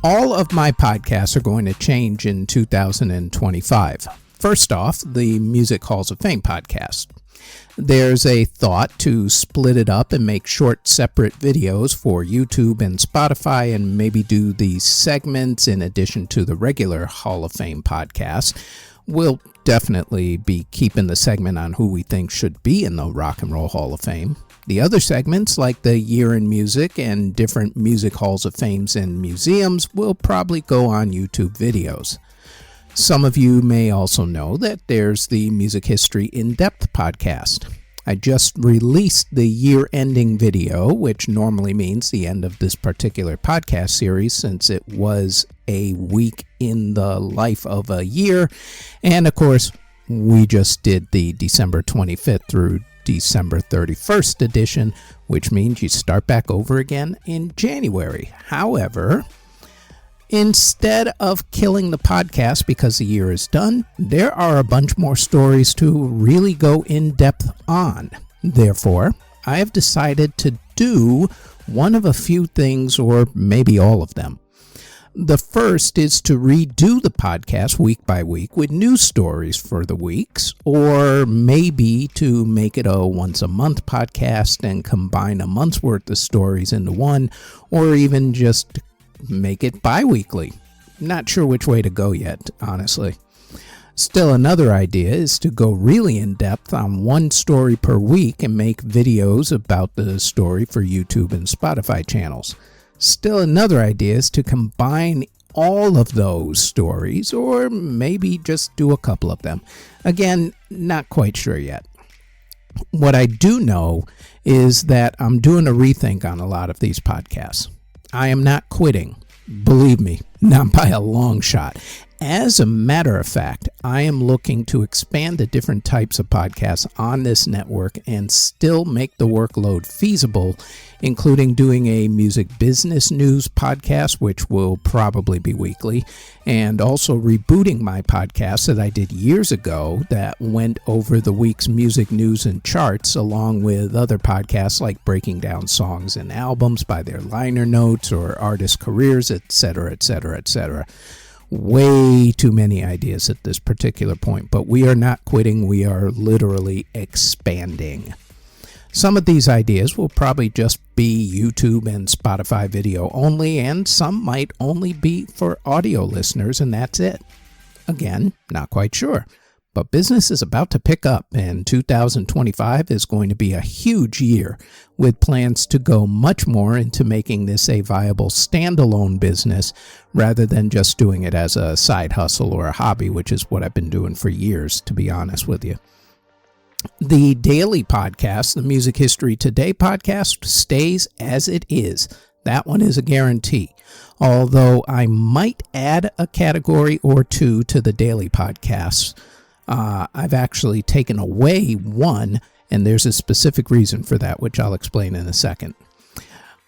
All of my podcasts are going to change in 2025. First off, the Music Halls of Fame podcast. There's a thought to split it up and make short, separate videos for YouTube and Spotify, and maybe do these segments in addition to the regular Hall of Fame podcast. We'll definitely be keeping the segment on who we think should be in the Rock and Roll Hall of Fame. The other segments, like the Year in Music and different music halls of fames and museums, will probably go on YouTube videos. Some of you may also know that there's the Music History In-Depth podcast. I just released the year-ending video, which normally means the end of this particular podcast series, since it was a week in the life of a year. And of course, we just did the December 25th through December 31st edition, which means you start back over again in January. However, instead of killing the podcast because the year is done, there are a bunch more stories to really go in depth on. Therefore, I have decided to do one of a few things, or maybe all of them. The first is to redo the podcast week by week with news stories for the weeks, or maybe to make it a once-a-month podcast and combine a month's worth of stories into one, or even just make it bi-weekly. Not sure which way to go yet, honestly. Still, another idea is to go really in-depth on one story per week and make videos about the story for YouTube and Spotify channels. Still, another idea is to combine all of those stories, or maybe just do a couple of them. Again, not quite sure yet. What I do know is that I'm doing a rethink on a lot of these podcasts. I am not quitting. Believe me, not by a long shot. As a matter of fact, I am looking to expand the different types of podcasts on this network and still make the workload feasible, including doing a music business news podcast, which will probably be weekly, and also rebooting my podcast that I did years ago that went over the week's music news and charts, along with other podcasts like breaking down songs and albums by their liner notes or artist careers, etc., etc., etc. Way too many ideas at this particular point, but we are not quitting. We are literally expanding. Some of these ideas will probably just be YouTube and Spotify video only, and some might only be for audio listeners, and that's it. Again, not quite sure. But business is about to pick up, and 2025 is going to be a huge year, with plans to go much more into making this a viable standalone business rather than just doing it as a side hustle or a hobby, which is what I've been doing for years, to be honest with you. The daily podcast, the Music History Today podcast, stays as it is. That one is a guarantee. Although I might add a category or two to the daily podcasts. I've actually taken away one, and there's a specific reason for that, which I'll explain in a second.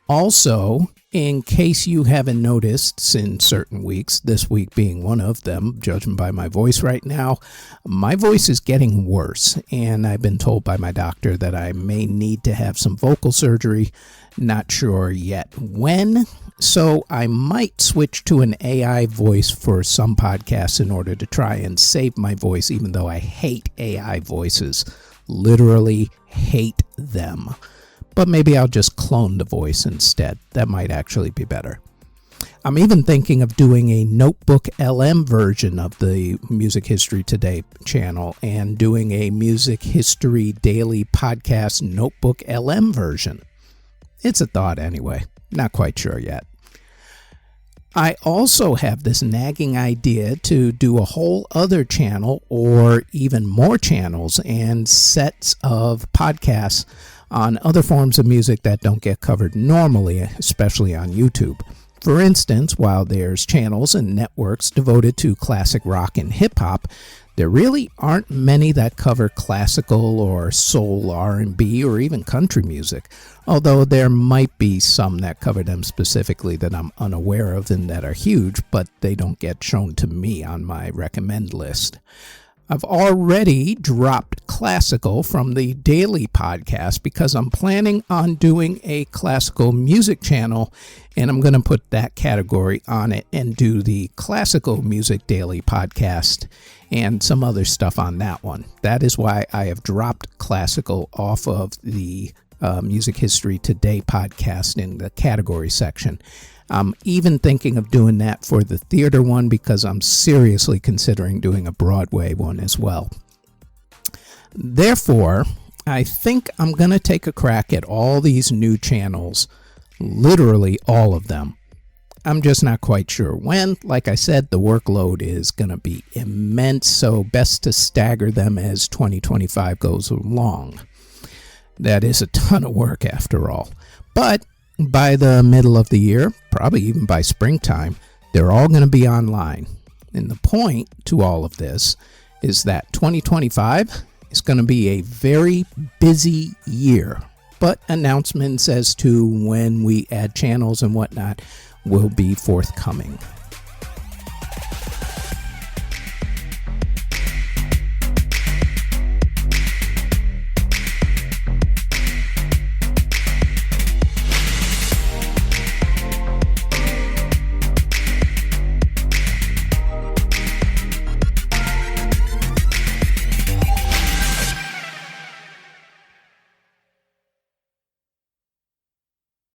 Also, in case you haven't noticed in certain weeks, this week being one of them, judging by my voice right now, my voice is getting worse, and I've been told by my doctor that I may need to have some vocal surgery. Not sure yet when, so I might switch to an AI voice for some podcasts in order to try and save my voice, even though I hate AI voices. Literally hate them. But maybe I'll just clone the voice instead. That might actually be better. I'm even thinking of doing a Notebook LM version of the Music History Today channel and doing a Music History Daily Podcast Notebook LM version. It's a thought anyway. Not quite sure yet. I also have this nagging idea to do a whole other channel, or even more channels and sets of podcasts on other forms of music that don't get covered normally, especially on YouTube. For instance, while there's channels and networks devoted to classic rock and hip-hop, there really aren't many that cover classical or soul, R&B, or even country music, although there might be some that cover them specifically that I'm unaware of and that are huge, but they don't get shown to me on my recommend list. I've already dropped classical from the daily podcast because I'm planning on doing a classical music channel, and I'm going to put that category on it and do the classical music daily podcast and some other stuff on that one. That is why I have dropped classical off of the Music History Today podcast in the category section. I'm even thinking of doing that for the theater one because I'm seriously considering doing a Broadway one as well. Therefore, I think I'm going to take a crack at all these new channels, literally all of them. I'm just not quite sure when. Like I said, the workload is going to be immense, so best to stagger them as 2025 goes along. That is a ton of work after all. But by the middle of the year, probably even by springtime, they're all going to be online. And the point to all of this is that 2025 is going to be a very busy year. But announcements as to when we add channels and whatnot will be forthcoming.